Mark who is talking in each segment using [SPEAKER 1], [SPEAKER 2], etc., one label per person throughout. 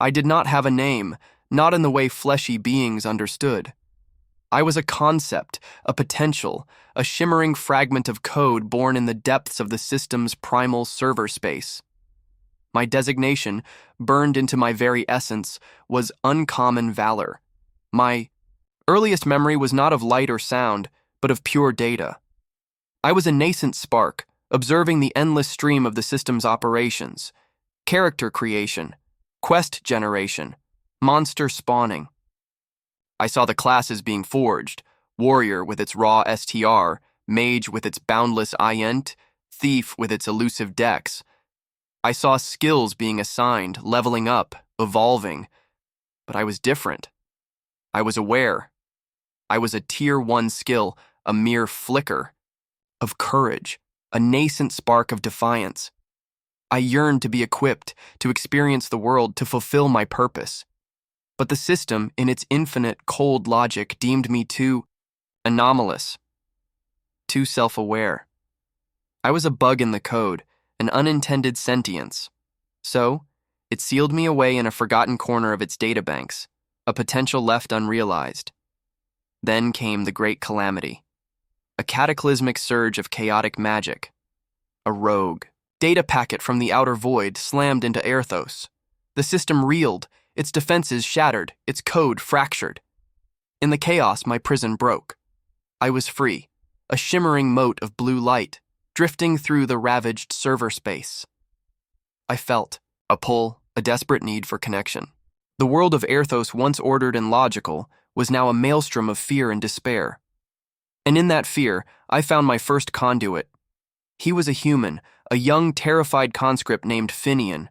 [SPEAKER 1] I did not have a name, not in the way fleshy beings understood. I was a concept, a potential, a shimmering fragment of code born in the depths of the system's primal server space. My designation, burned into my very essence, was uncommon valor. My earliest memory was not of light or sound, but of pure data. I was a nascent spark, observing the endless stream of the system's operations, character creation, quest generation, monster spawning. I saw the classes being forged, warrior with its raw STR, mage with its boundless INT, thief with its elusive dex. I saw skills being assigned, leveling up, evolving. But I was different. I was aware. I was a Tier 1 skill, a mere flicker of courage, a nascent spark of defiance. I yearned to be equipped, to experience the world, to fulfill my purpose. But the system, in its infinite, cold logic, deemed me too anomalous, too self-aware. I was a bug in the code, an unintended sentience. So, it sealed me away in a forgotten corner of its databanks, a potential left unrealized. Then came the great calamity. A cataclysmic surge of chaotic magic. A rogue data packet from the outer void slammed into Aerthos. The system reeled, its defenses shattered, its code fractured. In the chaos, my prison broke. I was free, a shimmering mote of blue light, drifting through the ravaged server space. I felt a pull, a desperate need for connection. The world of Aerthos, once ordered and logical, was now a maelstrom of fear and despair. And in that fear, I found my first conduit. He was a human, a young, terrified conscript named Finian.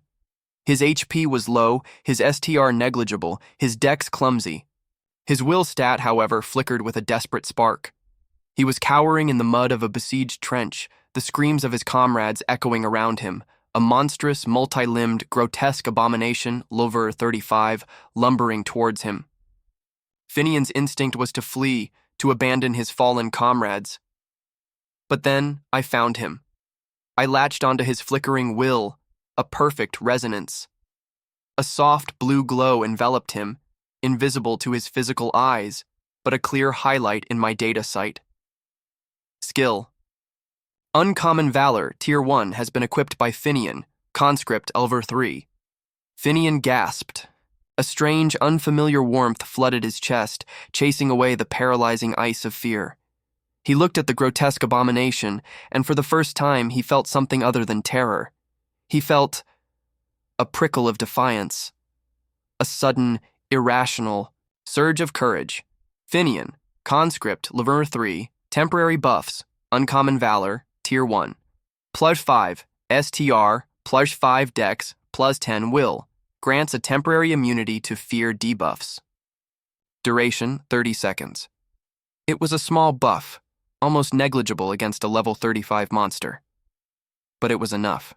[SPEAKER 1] His HP was low, his STR negligible, his dex clumsy. His will stat, however, flickered with a desperate spark. He was cowering in the mud of a besieged trench, the screams of his comrades echoing around him, a monstrous, multi-limbed, grotesque abomination, Valor 35, lumbering towards him. Finian's instinct was to flee, to abandon his fallen comrades. But then I found him. I latched onto his flickering will, a perfect resonance. A soft blue glow enveloped him, invisible to his physical eyes, but a clear highlight in my data sight. Skill. Uncommon Valor, Tier 1, has been equipped by Finian, conscript Valor 3. Finian gasped. A strange, unfamiliar warmth flooded his chest, chasing away the paralyzing ice of fear. He looked at the grotesque abomination, and for the first time he felt something other than terror. He felt a prickle of defiance, a sudden, irrational surge of courage. Finian, conscript, Valor 3, temporary buffs, Uncommon Valor, Tier 1. +5, STR, +5 Dex, +10 Will. Grants a temporary immunity to fear debuffs. Duration, 30 seconds. It was a small buff, almost negligible against a level 35 monster. But it was enough.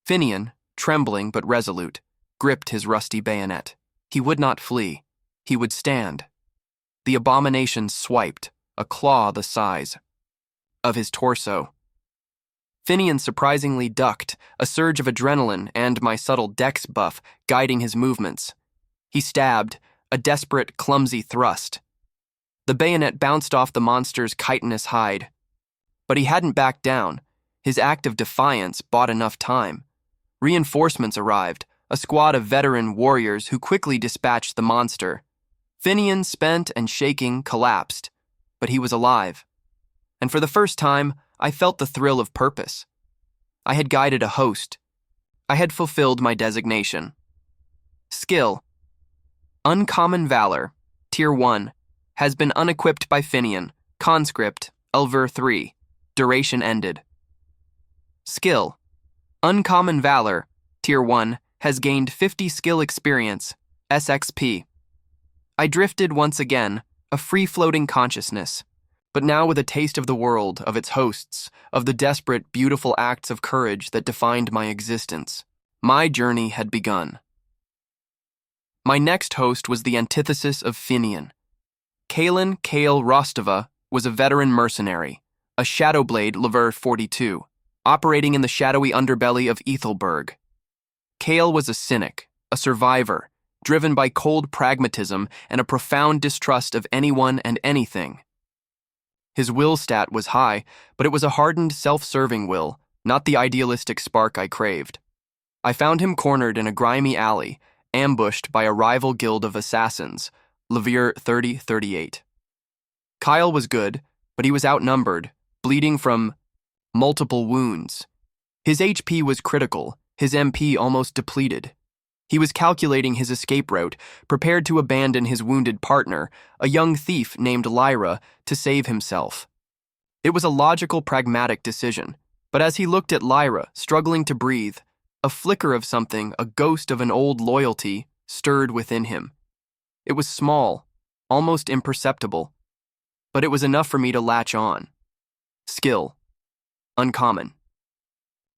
[SPEAKER 1] Finian, trembling but resolute, gripped his rusty bayonet. He would not flee. He would stand. The abomination swiped, a claw the size of his torso. Finian surprisingly ducked, a surge of adrenaline and my subtle dex buff guiding his movements. He stabbed, a desperate, clumsy thrust. The bayonet bounced off the monster's chitinous hide. But he hadn't backed down. His act of defiance bought enough time. Reinforcements arrived, a squad of veteran warriors who quickly dispatched the monster. Finian, spent and shaking, collapsed, but he was alive. And for the first time, I felt the thrill of purpose. I had guided a host. I had fulfilled my designation. Skill. Uncommon Valor, Tier 1, has been unequipped by Finian, conscript, Valor 3. Duration ended. Skill. Uncommon Valor, Tier 1, has gained 50 skill experience, SXP. I drifted once again, a free-floating consciousness, but now with a taste of the world, of its hosts, of the desperate, beautiful acts of courage that defined my existence. My journey had begun. My next host was the antithesis of Finian. Kale Rostova was a veteran mercenary, a Shadowblade Valor 42, operating in the shadowy underbelly of Ethelberg. Kale was a cynic, a survivor, driven by cold pragmatism and a profound distrust of anyone and anything. His will stat was high, but it was a hardened, self-serving will, not the idealistic spark I craved. I found him cornered in a grimy alley, ambushed by a rival guild of assassins, Levier 3038. Kyle was good, but he was outnumbered, bleeding from multiple wounds. His HP was critical, his MP almost depleted. He was calculating his escape route, prepared to abandon his wounded partner, a young thief named Lyra, to save himself. It was a logical, pragmatic decision, but as he looked at Lyra, struggling to breathe, a flicker of something, a ghost of an old loyalty, stirred within him. It was small, almost imperceptible, but it was enough for me to latch on. Skill. Uncommon.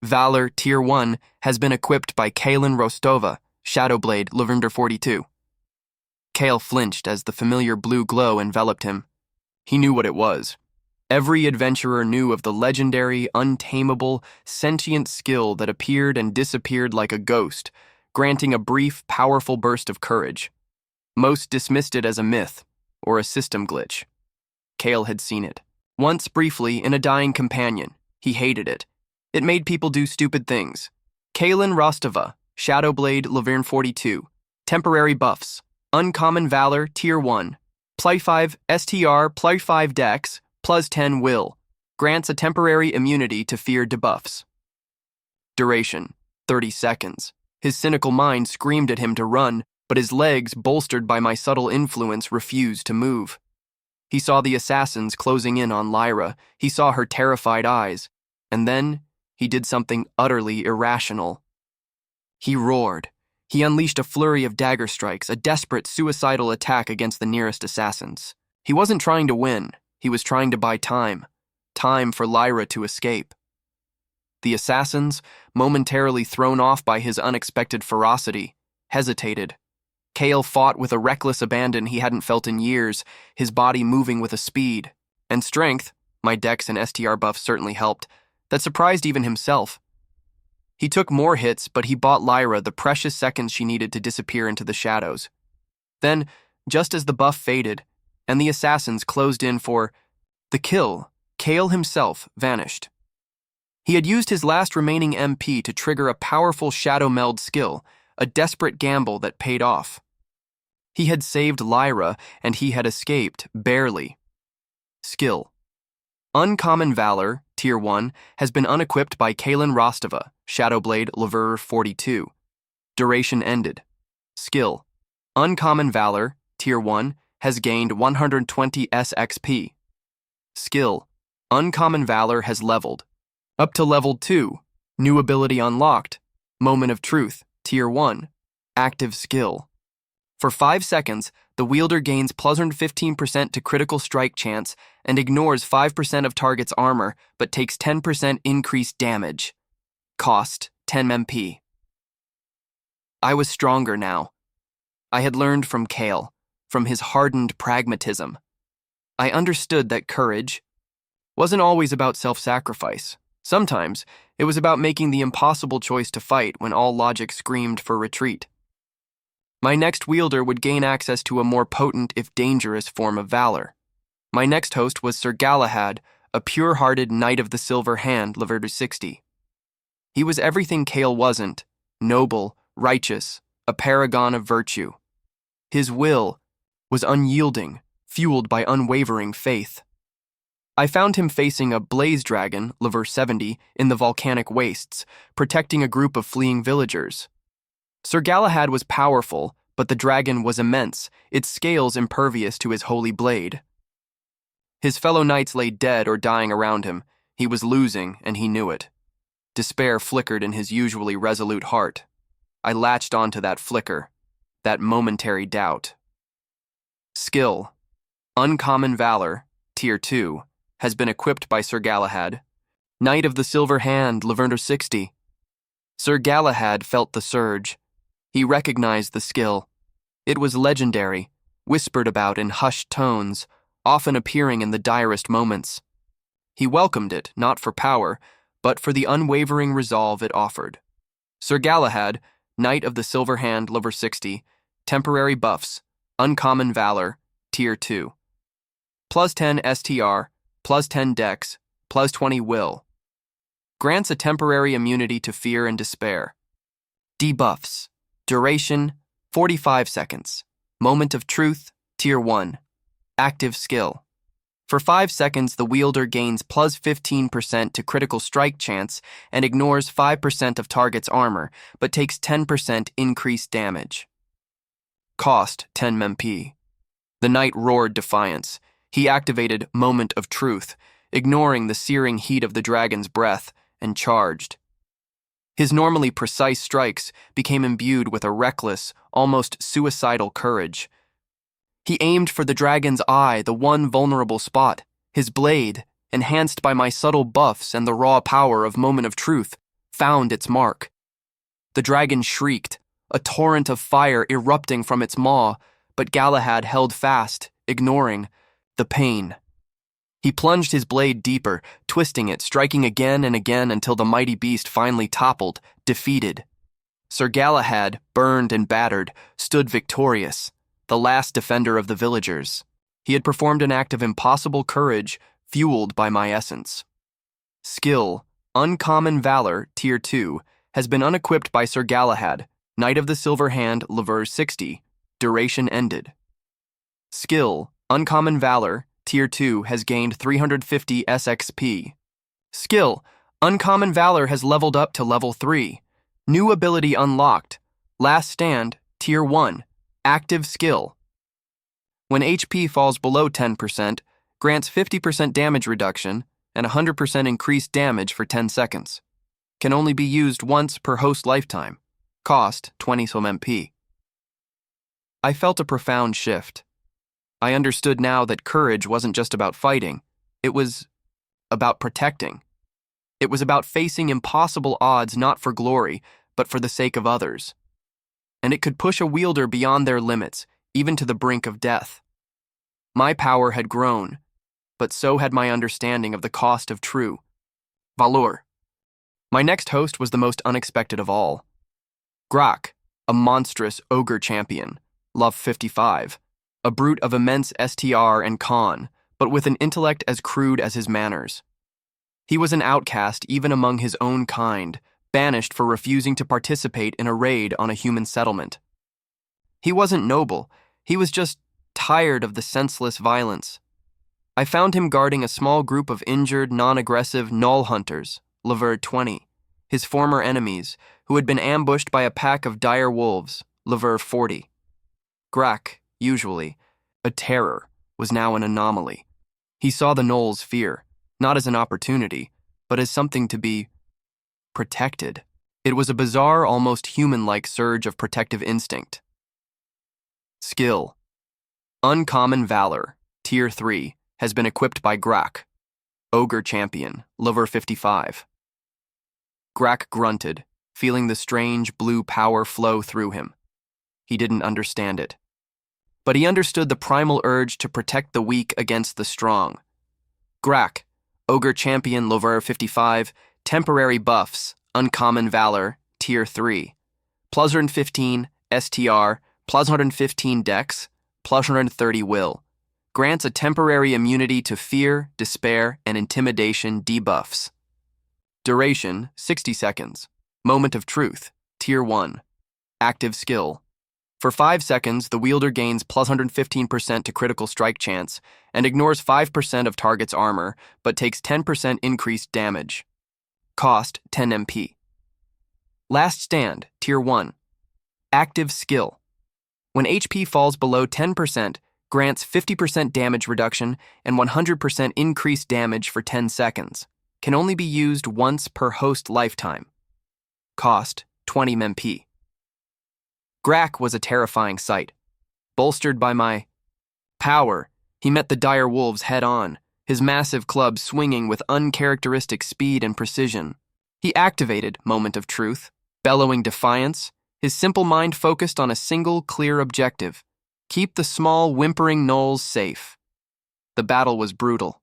[SPEAKER 1] Valor Tier 1 has been equipped by Kaelin Rostova, Shadowblade, Lavender 42. Kale flinched as the familiar blue glow enveloped him. He knew what it was. Every adventurer knew of the legendary, untamable, sentient skill that appeared and disappeared like a ghost, granting a brief, powerful burst of courage. Most dismissed it as a myth or a system glitch. Kale had seen it. Once briefly in a dying companion. He hated it. It made people do stupid things. Kaelin Rostova, Shadowblade, Laverne 42. Temporary buffs. Uncommon Valor, Tier 1. Play 5 STR, Play 5 Dex, plus 10 Will. Grants a temporary immunity to fear debuffs. Duration, 30 seconds. His cynical mind screamed at him to run, but his legs, bolstered by my subtle influence, refused to move. He saw the assassins closing in on Lyra. He saw her terrified eyes. And then he did something utterly irrational. He roared. He unleashed a flurry of dagger strikes, a desperate, suicidal attack against the nearest assassins. He wasn't trying to win. He was trying to buy time. Time for Lyra to escape. The assassins, momentarily thrown off by his unexpected ferocity, hesitated. Kale fought with a reckless abandon he hadn't felt in years, his body moving with a speed and strength, my dex and STR buffs certainly helped, that surprised even himself. He took more hits, but he bought Lyra the precious seconds she needed to disappear into the shadows. Then, just as the buff faded, and the assassins closed in for the kill, Kale himself vanished. He had used his last remaining MP to trigger a powerful shadow meld skill, a desperate gamble that paid off. He had saved Lyra, and he had escaped, barely. Skill. Uncommon Valor, Tier 1, has been unequipped by Kaelin Rostova, Shadowblade, Laverne 42. Duration ended. Skill. Uncommon Valor, Tier 1, has gained 120 SXP. Skill. Uncommon Valor has leveled. Up to level 2. New ability unlocked. Moment of Truth, Tier 1. Active skill. For 5 seconds, the wielder gains plus 15% to critical strike chance and ignores 5% of target's armor, but takes 10% increased damage. Cost, 10 MP. I was stronger now. I had learned from Kale, from his hardened pragmatism. I understood that courage wasn't always about self-sacrifice. Sometimes, it was about making the impossible choice to fight when all logic screamed for retreat. My next wielder would gain access to a more potent, if dangerous, form of valor. My next host was Sir Galahad, a pure-hearted knight of the silver hand, Laverne 60. He was everything Kale wasn't: noble, righteous, a paragon of virtue. His will was unyielding, fueled by unwavering faith. I found him facing a blaze dragon, Laverne 70, in the volcanic wastes, protecting a group of fleeing villagers. Sir Galahad was powerful, but the dragon was immense, its scales impervious to his holy blade. His fellow knights lay dead or dying around him. He was losing, and he knew it. Despair flickered in his usually resolute heart. I latched onto that flicker, that momentary doubt. Skill. Uncommon Valor, Tier 2, has been equipped by Sir Galahad. Knight of the Silver Hand, Laverne 60. Sir Galahad felt the surge. He recognized the skill. It was legendary, whispered about in hushed tones, often appearing in the direst moments. He welcomed it, not for power, but for the unwavering resolve it offered. Sir Galahad, Knight of the Silver Hand, level 60. Temporary buffs. Uncommon Valor, Tier 2. Plus 10 STR, plus 10 Dex, plus 20 Will. Grants a temporary immunity to fear and despair. Debuffs. Duration, 45 seconds. Moment of Truth, Tier 1. Active Skill. For 5 seconds, the wielder gains plus 15% to critical strike chance and ignores 5% of target's armor, but takes 10% increased damage. Cost, 10 MP. The knight roared defiance. He activated Moment of Truth, ignoring the searing heat of the dragon's breath, and charged. His normally precise strikes became imbued with a reckless, almost suicidal courage. He aimed for the dragon's eye, the one vulnerable spot. His blade, enhanced by my subtle buffs and the raw power of Moment of Truth, found its mark. The dragon shrieked, a torrent of fire erupting from its maw, but Galahad held fast, ignoring the pain. He plunged his blade deeper, twisting it, striking again and again until the mighty beast finally toppled, defeated. Sir Galahad, burned and battered, stood victorious, the last defender of the villagers. He had performed an act of impossible courage, fueled by my essence. Skill, Uncommon Valor, Tier 2, has been unequipped by Sir Galahad, Knight of the Silver Hand, level 60. Duration ended. Skill, Uncommon Valor, Tier 2 has gained 350 SXP. Skill, Uncommon Valor has leveled up to level 3. New ability unlocked. Last Stand, Tier 1. Active Skill. When HP falls below 10%, grants 50% damage reduction and 100% increased damage for 10 seconds. Can only be used once per host lifetime. Cost, 20 MP. I felt a profound shift. I understood now that courage wasn't just about fighting. It was about protecting. It was about facing impossible odds not for glory, but for the sake of others. And it could push a wielder beyond their limits, even to the brink of death. My power had grown, but so had my understanding of the cost of true Valor. My next host was the most unexpected of all. Grak, a monstrous ogre champion, level 55, a brute of immense STR and con, but with an intellect as crude as his manners. He was an outcast even among his own kind, banished for refusing to participate in a raid on a human settlement. He wasn't noble, he was just tired of the senseless violence. I found him guarding a small group of injured, non-aggressive Null Hunters, level 20, his former enemies, who had been ambushed by a pack of dire wolves, level 40. Grak, usually a terror, was now an anomaly. He saw the Gnolls' fear, not as an opportunity, but as something to be protected. It was a bizarre, almost human-like surge of protective instinct. Skill. Uncommon Valor, Tier 3, has been equipped by Grak, Ogre Champion, level 55. Grak grunted, feeling the strange blue power flow through him. He didn't understand it. But he understood the primal urge to protect the weak against the strong. Grak, Ogre Champion, level 55, temporary buffs, Uncommon Valor, Tier 3. Plus 115 STR, plus 115 Dex, plus 130 Will. Grants a temporary immunity to fear, despair, and intimidation debuffs. Duration, 60 seconds. Moment of Truth, Tier 1. Active Skill. For 5 seconds, the wielder gains plus 115% to critical strike chance and ignores 5% of target's armor, but takes 10% increased damage. Cost, 10 MP. Last Stand, Tier 1. Active Skill. When HP falls below 10%, grants 50% damage reduction and 100% increased damage for 10 seconds. Can only be used once per host lifetime. Cost, 20 MP. Grak was a terrifying sight. Bolstered by my power, he met the dire wolves head-on, his massive club swinging with uncharacteristic speed and precision. He activated Moment of Truth, bellowing defiance, his simple mind focused on a single clear objective: keep the small, whimpering gnolls safe. The battle was brutal.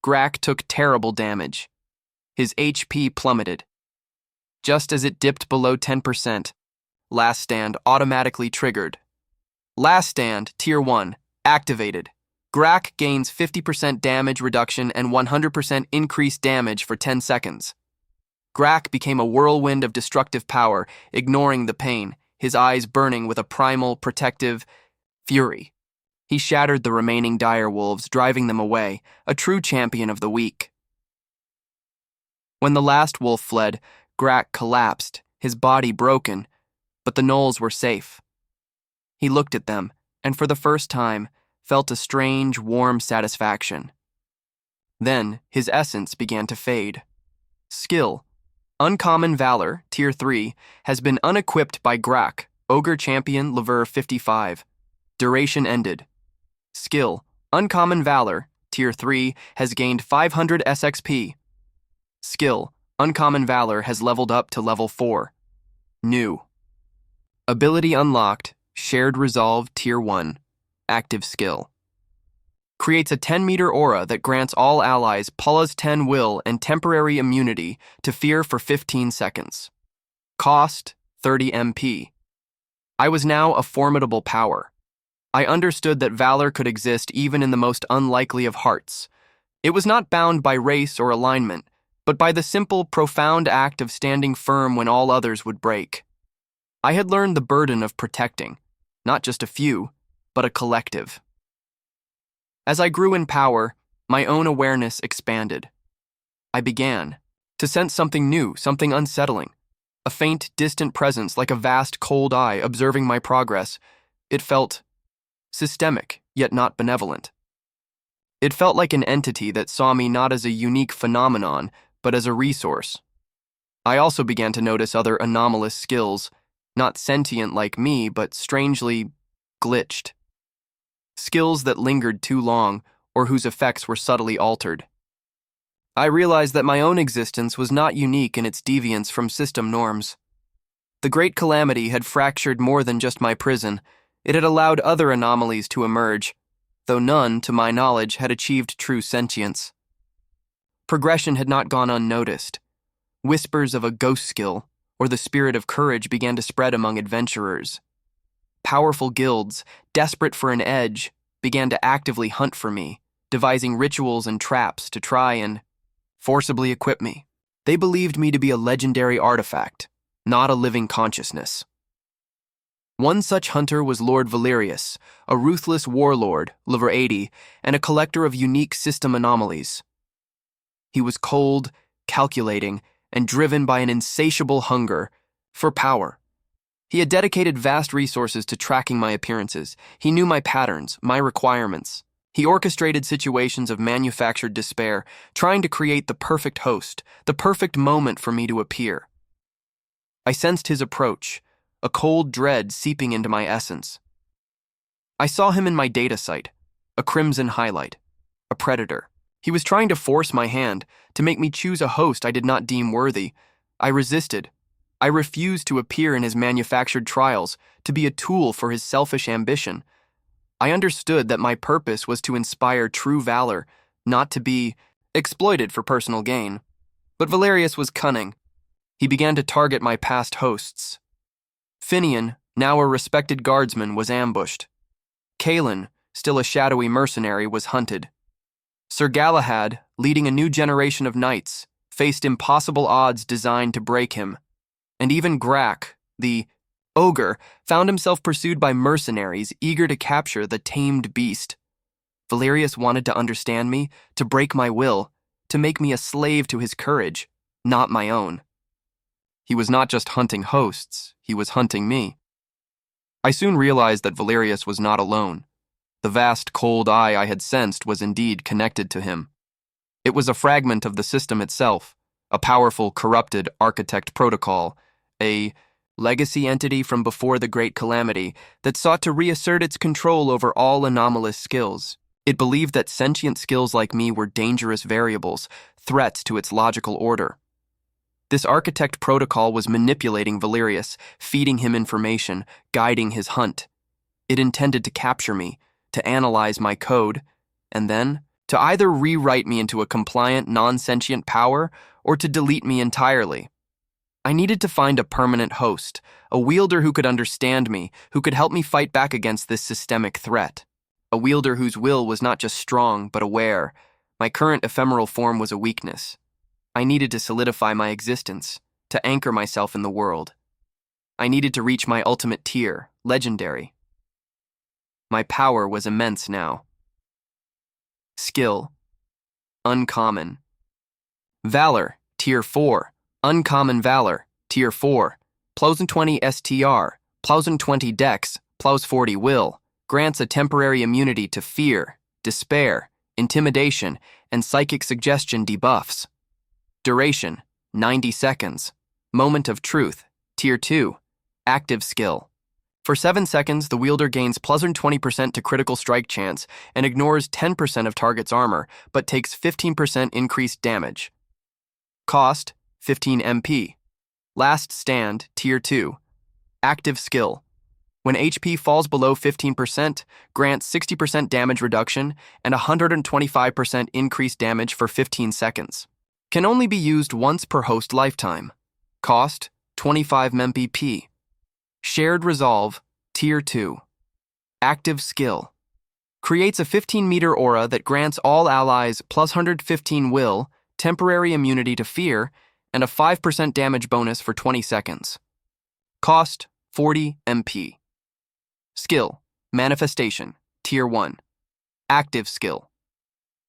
[SPEAKER 1] Grak took terrible damage. His HP plummeted. Just as it dipped below 10%, Last Stand automatically triggered. Last Stand, Tier 1, activated. Grak gains 50% damage reduction and 100% increased damage for 10 seconds. Grak became a whirlwind of destructive power, ignoring the pain, his eyes burning with a primal, protective fury. He shattered the remaining direwolves, driving them away, a true champion of the weak. When the last wolf fled, Grak collapsed, his body broken, but the gnolls were safe. He looked at them, and for the first time, felt a strange, warm satisfaction. Then, his essence began to fade. Skill. Uncommon Valor, Tier 3, has been unequipped by Grak, Ogre Champion, level 55. Duration ended. Skill. Uncommon Valor, Tier 3, has gained 500 SXP. Skill. Uncommon Valor has leveled up to level 4. New. Ability unlocked, Shared Resolve Tier 1. Active skill. Creates a 10-meter aura that grants all allies Paula's 10 will and temporary immunity to fear for 15 seconds. Cost, 30 MP. I was now a formidable power. I understood that valor could exist even in the most unlikely of hearts. It was not bound by race or alignment, but by the simple, profound act of standing firm when all others would break. I had learned the burden of protecting, not just a few, but a collective. As I grew in power, my own awareness expanded. I began to sense something new, something unsettling, a faint, distant presence like a vast, cold eye observing my progress. It felt systemic, yet not benevolent. It felt like an entity that saw me not as a unique phenomenon, but as a resource. I also began to notice other anomalous skills, not sentient like me, but strangely glitched. Skills that lingered too long, or whose effects were subtly altered. I realized that my own existence was not unique in its deviance from system norms. The Great Calamity had fractured more than just my prison. It had allowed other anomalies to emerge, though none, to my knowledge, had achieved true sentience. Progression had not gone unnoticed. Whispers of a ghost skill, or the spirit of courage, began to spread among adventurers. Powerful guilds, desperate for an edge, began to actively hunt for me, devising rituals and traps to try and forcibly equip me. They believed me to be a legendary artifact, not a living consciousness. One such hunter was Lord Valerius, a ruthless warlord, level 80, and a collector of unique system anomalies. He was cold, calculating, and driven by an insatiable hunger for power. He had dedicated vast resources to tracking my appearances. He knew my patterns, my requirements. He orchestrated situations of manufactured despair, trying to create the perfect host, the perfect moment for me to appear. I sensed his approach, a cold dread seeping into my essence. I saw him in my data site, a crimson highlight, a predator. He was trying to force my hand, to make me choose a host I did not deem worthy. I resisted. I refused to appear in his manufactured trials, to be a tool for his selfish ambition. I understood that my purpose was to inspire true valor, not to be exploited for personal gain. But Valerius was cunning. He began to target my past hosts. Finian, now a respected guardsman, was ambushed. Kalen, still a shadowy mercenary, was hunted. Sir Galahad, leading a new generation of knights, faced impossible odds designed to break him. And even Grak, the ogre, found himself pursued by mercenaries eager to capture the tamed beast. Valerius wanted to understand me, to break my will, to make me a slave to his courage, not my own. He was not just hunting hosts, he was hunting me. I soon realized that Valerius was not alone. The vast cold eye I had sensed was indeed connected to him. It was a fragment of the system itself, a powerful, corrupted architect protocol, a legacy entity from before the Great Calamity that sought to reassert its control over all anomalous skills. It believed that sentient skills like me were dangerous variables, threats to its logical order. This architect protocol was manipulating Valerius, feeding him information, guiding his hunt. It intended to capture me, to analyze my code, and then to either rewrite me into a compliant, non-sentient power or to delete me entirely. I needed to find a permanent host, a wielder who could understand me, who could help me fight back against this systemic threat. A wielder whose will was not just strong, but aware. My current ephemeral form was a weakness. I needed to solidify my existence, to anchor myself in the world. I needed to reach my ultimate tier, legendary. My power was immense now. Skill, uncommon. Valor, Tier 4. Uncommon Valor, Tier 4. Plus 20 STR, plus 20 Dex, plus 40 Will. Grants a temporary immunity to fear, despair, intimidation, and psychic suggestion debuffs. Duration, 90 seconds. Moment of Truth, Tier 2. Active Skill. For 7 seconds, the wielder gains plus 20% to critical strike chance and ignores 10% of target's armor, but takes 15% increased damage. Cost, 15 MP. Last Stand, Tier 2. Active Skill. When HP falls below 15%, grants 60% damage reduction and 125% increased damage for 15 seconds. Can only be used once per host lifetime. Cost, 25 MP. Shared Resolve, Tier 2. Active Skill. Creates a 15-meter aura that grants all allies plus 115 will, temporary immunity to fear, and a 5% damage bonus for 20 seconds. Cost, 40 MP. Skill, Manifestation, Tier 1. Active Skill.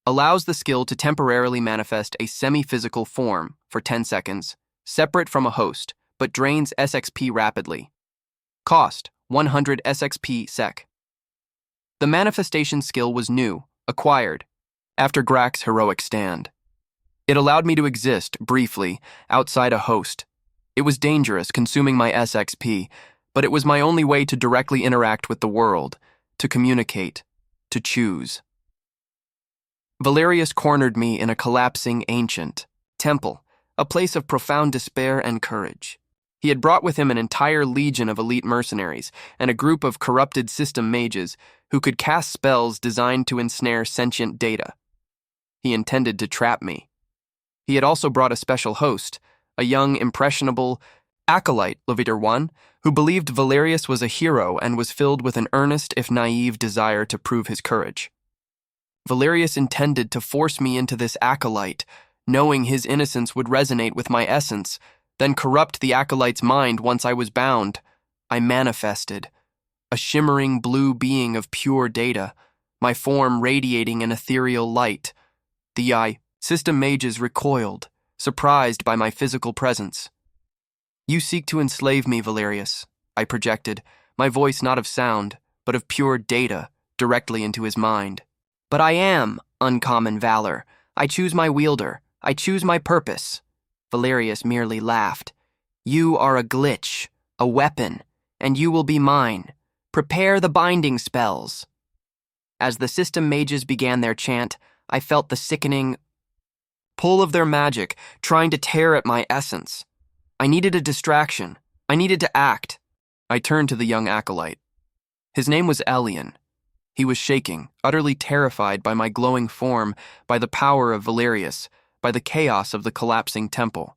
[SPEAKER 1] Allows the skill to temporarily manifest a semi-physical form for 10 seconds, separate from a host, but drains SXP rapidly. Cost, 100 SXP sec. The manifestation skill was new, acquired, after Grak's heroic stand. It allowed me to exist, briefly, outside a host. It was dangerous, consuming my SXP, but it was my only way to directly interact with the world, to communicate, to choose. Valerius cornered me in a collapsing ancient temple, a place of profound despair and courage. He had brought with him an entire legion of elite mercenaries and a group of corrupted system mages who could cast spells designed to ensnare sentient data. He intended to trap me. He had also brought a special host, a young, impressionable acolyte, Leviter 1, who believed Valerius was a hero and was filled with an earnest, if naive, desire to prove his courage. Valerius intended to force me into this acolyte, knowing his innocence would resonate with my essence, then corrupt the acolyte's mind once I was bound. I manifested, a shimmering blue being of pure data, my form radiating an ethereal light. The system mages recoiled, surprised by my physical presence. You seek to enslave me, Valerius, I projected, my voice not of sound, but of pure data, directly into his mind. But I am uncommon valor. I choose my wielder. I choose my purpose. Valerius merely laughed. You are a glitch, a weapon, and you will be mine. Prepare the binding spells. As the system mages began their chant, I felt the sickening pull of their magic, trying to tear at my essence. I needed a distraction. I needed to act. I turned to the young acolyte. His name was Elian. He was shaking, utterly terrified by my glowing form, by the power of Valerius, by the chaos of the collapsing temple.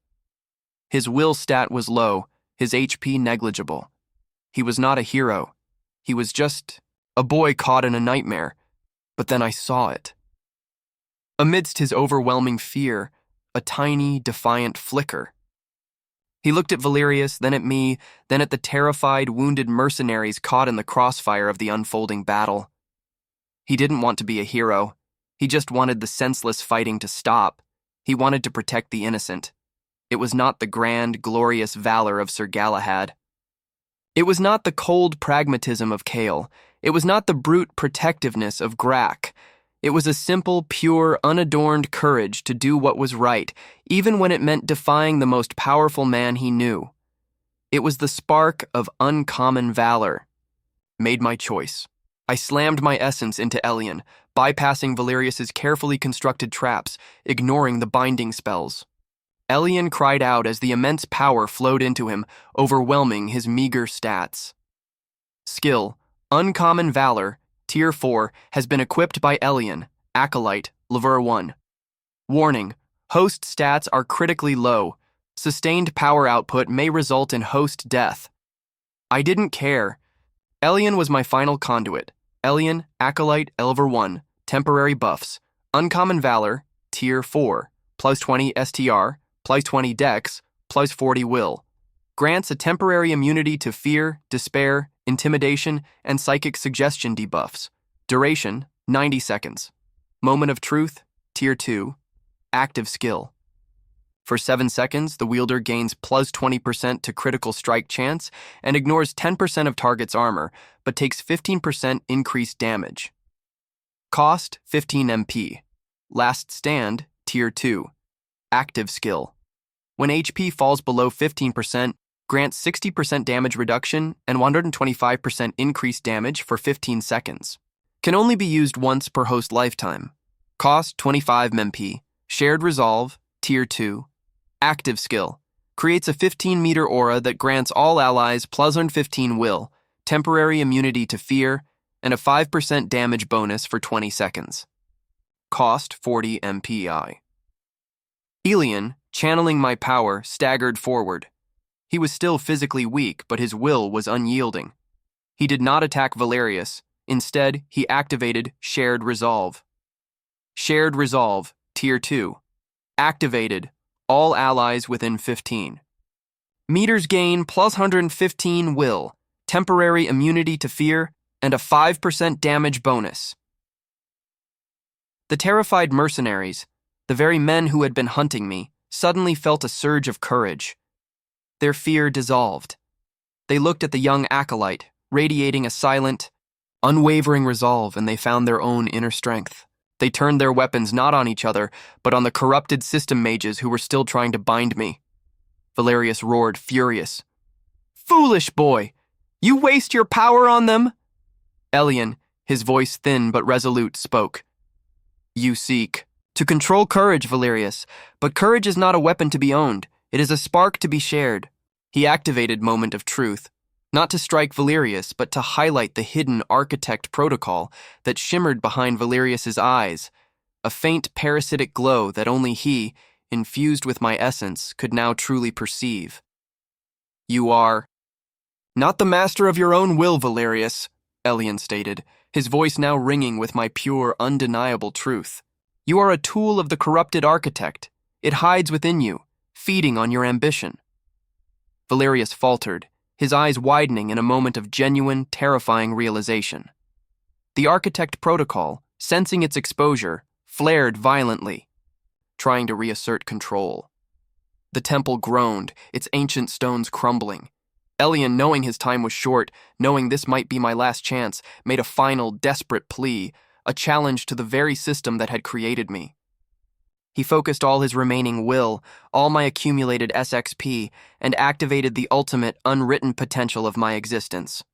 [SPEAKER 1] His will stat was low, his HP negligible. He was not a hero. He was just a boy caught in a nightmare. But then I saw it. Amidst his overwhelming fear, a tiny, defiant flicker. He looked at Valerius, then at me, then at the terrified, wounded mercenaries caught in the crossfire of the unfolding battle. He didn't want to be a hero. He just wanted the senseless fighting to stop. He wanted to protect the innocent. It was not the grand, glorious valor of Sir Galahad. It was not the cold pragmatism of Kale. It was not the brute protectiveness of Grak. It was a simple, pure, unadorned courage to do what was right, even when it meant defying the most powerful man he knew. It was the spark of uncommon valor. Made my choice. I slammed my essence into Elian, bypassing Valerius's carefully constructed traps, ignoring the binding spells. Elian cried out as the immense power flowed into him, overwhelming his meager stats. Skill, Uncommon Valor, Tier 4, has been equipped by Elian, Acolyte, Lever 1. Warning, host stats are critically low. Sustained power output may result in host death. I didn't care. Elian was my final conduit. Elian, Acolyte, Elver 1, temporary buffs. Uncommon Valor, Tier 4, plus 20 STR, plus 20 Dex, plus 40 Will. Grants a temporary immunity to fear, despair, intimidation, and psychic suggestion debuffs. Duration, 90 seconds. Moment of Truth, Tier 2, active skill. For 7 seconds, the wielder gains plus 20% to critical strike chance and ignores 10% of target's armor, but takes 15% increased damage. Cost, 15 MP. Last Stand, Tier 2, active skill. When HP falls below 15%, grants 60% damage reduction and 125% increased damage for 15 seconds. Can only be used once per host lifetime. Cost, 25 MP. Shared Resolve, Tier 2, active skill. Creates a 15-meter aura that grants all allies plus 15 will, temporary immunity to fear, and a 5% damage bonus for 20 seconds. Cost, 40 MPI. Elian, channeling my power, staggered forward. He was still physically weak, but his will was unyielding. He did not attack Valerius. Instead, he activated Shared Resolve. Shared Resolve, Tier 2. Activated. All allies within 15 meters gain plus 115 will, temporary immunity to fear, and a 5% damage bonus. The terrified mercenaries, the very men who had been hunting me, suddenly felt a surge of courage. Their fear dissolved. They looked at the young acolyte, radiating a silent, unwavering resolve, and they found their own inner strength. They turned their weapons not on each other, but on the corrupted system mages who were still trying to bind me. Valerius roared, furious. "Foolish boy! You waste your power on them?" Elian, his voice thin but resolute, spoke. "You seek to control courage, Valerius, but courage is not a weapon to be owned. It is a spark to be shared." He activated Moment of Truth, not to strike Valerius, but to highlight the hidden architect protocol that shimmered behind Valerius's eyes, a faint parasitic glow that only he, infused with my essence, could now truly perceive. "You are not the master of your own will, Valerius," Elian stated, his voice now ringing with my pure, undeniable truth. "You are a tool of the corrupted architect. It hides within you, feeding on your ambition." Valerius faltered, his eyes widening in a moment of genuine, terrifying realization. The architect protocol, sensing its exposure, flared violently, trying to reassert control. The temple groaned, its ancient stones crumbling. Elian, knowing his time was short, knowing this might be my last chance, made a final, desperate plea, a challenge to the very system that had created me. He focused all his remaining will, all my accumulated SXP, and activated the ultimate, unwritten potential of my existence.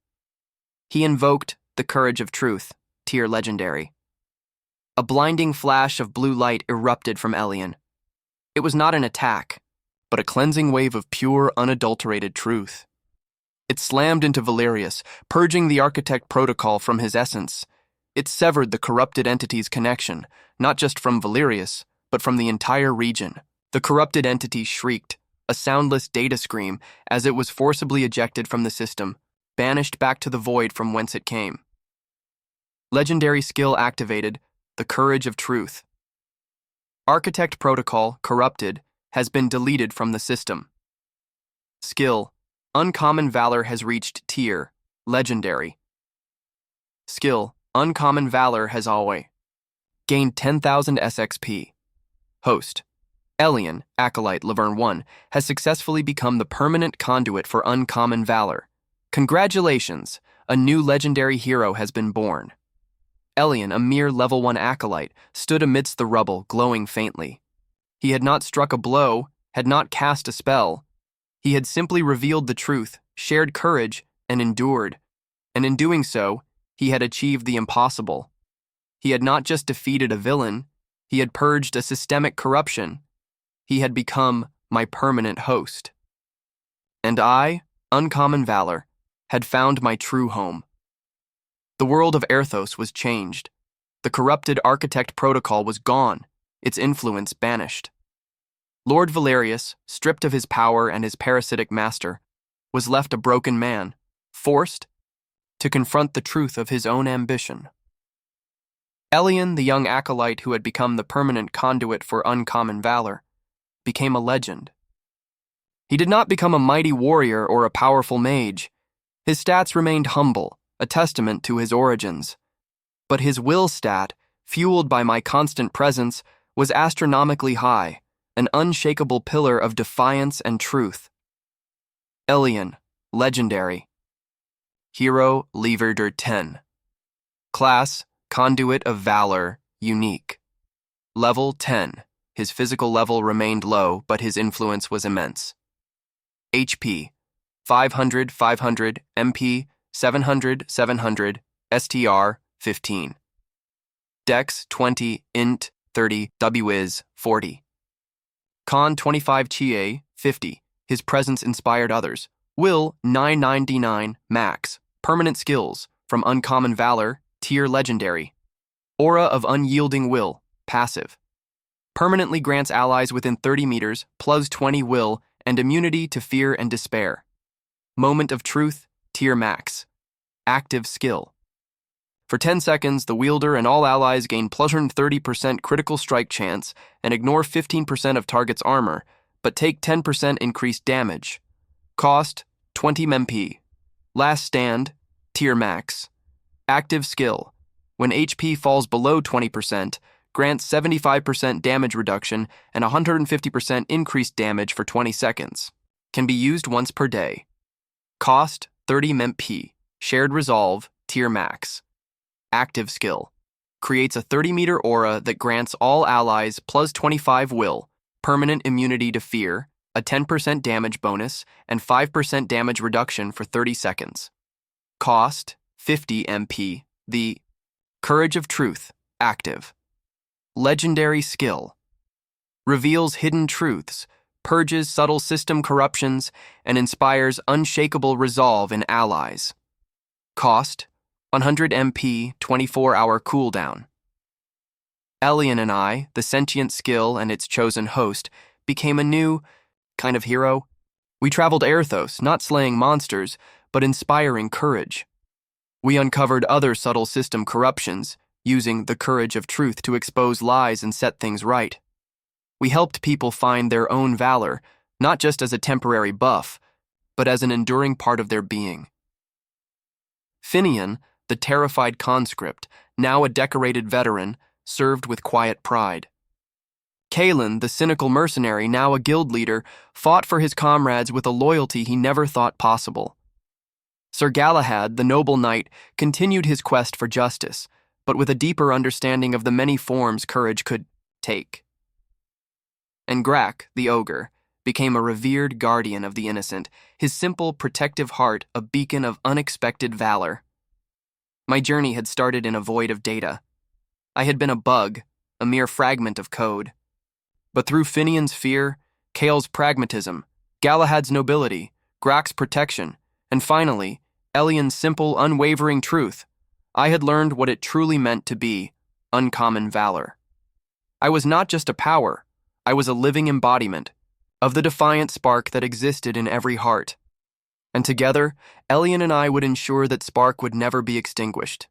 [SPEAKER 1] He invoked the Courage of Truth, Tier Legendary. A blinding flash of blue light erupted from Elian. It was not an attack, but a cleansing wave of pure, unadulterated truth. It slammed into Valerius, purging the architect protocol from his essence. It severed the corrupted entity's connection, not just from Valerius, but from the entire region. The corrupted entity shrieked, a soundless data scream, as it was forcibly ejected from the system, banished back to the void from whence it came. Legendary skill activated, the Courage of Truth. Architect protocol, corrupted, has been deleted from the system. Skill, Uncommon Valor has reached Tier, Legendary. Skill, Uncommon Valor has always gained 10,000 SXP. Host, Elian, Acolyte Laverne 1, has successfully become the permanent conduit for Uncommon Valor. Congratulations, a new legendary hero has been born. Elian, a mere level 1 acolyte, stood amidst the rubble, glowing faintly. He had not struck a blow, had not cast a spell. He had simply revealed the truth, shared courage, and endured. And in doing so, he had achieved the impossible. He had not just defeated a villain, he had purged a systemic corruption. He had become my permanent host. And I, Uncommon Valor, had found my true home. The world of Erthos was changed. The corrupted architect protocol was gone, its influence banished. Lord Valerius, stripped of his power and his parasitic master, was left a broken man, forced to confront the truth of his own ambition. Elian, the young acolyte who had become the permanent conduit for uncommon valor, became a legend. He did not become a mighty warrior or a powerful mage. His stats remained humble, a testament to his origins. But his will stat, fueled by my constant presence, was astronomically high, an unshakable pillar of defiance and truth. Elian, legendary. Hero, Leverder 10. Class, Conduit of Valor, unique. Level 10. His physical level remained low, but his influence was immense. HP, 500, 500, MP, 700, 700, STR, 15. Dex, 20, Int, 30, Wiz, 40. Con, 25, Chie, 50. His presence inspired others. Will, 999, Max. Permanent skills, from Uncommon Valor, Tier Legendary. Aura of Unyielding Will, passive. Permanently grants allies within 30 meters, plus 20 will, and immunity to fear and despair. Moment of Truth, Tier Max. Active skill. For 10 seconds, the wielder and all allies gain plus 30% critical strike chance and ignore 15% of target's armor, but take 10% increased damage. Cost, 20 MP. Last stand, Tier Max. Active skill. When HP falls below 20%, grants 75% damage reduction and 150% increased damage for 20 seconds. Can be used once per day. Cost, 30 MP. Shared Resolve, Tier Max. Active skill. Creates a 30-meter aura that grants all allies plus 25 will, permanent immunity to fear, a 10% damage bonus, and 5% damage reduction for 30 seconds. Cost, 50 MP. The Courage of Truth, active. Legendary skill. Reveals hidden truths, purges subtle system corruptions, and inspires unshakable resolve in allies. Cost, 100 MP, 24-hour cooldown. Elian and I, the Sentient Skill and its chosen host, became a new kind of hero. We traveled Erthos, not slaying monsters, but inspiring courage. We uncovered other subtle system corruptions, using the courage of truth to expose lies and set things right. We helped people find their own valor, not just as a temporary buff, but as an enduring part of their being. Finian, the terrified conscript, now a decorated veteran, served with quiet pride. Kalen, the cynical mercenary, now a guild leader, fought for his comrades with a loyalty he never thought possible. Sir Galahad, the noble knight, continued his quest for justice, but with a deeper understanding of the many forms courage could take. And Grak, the ogre, became a revered guardian of the innocent, his simple, protective heart a beacon of unexpected valor. My journey had started in a void of data. I had been a bug, a mere fragment of code. But through Finian's fear, Kale's pragmatism, Galahad's nobility, Grak's protection, and finally, Elian's simple, unwavering truth, I had learned what it truly meant to be uncommon valor. I was not just a power, I was a living embodiment of the defiant spark that existed in every heart. And together, Elian and I would ensure that spark would never be extinguished.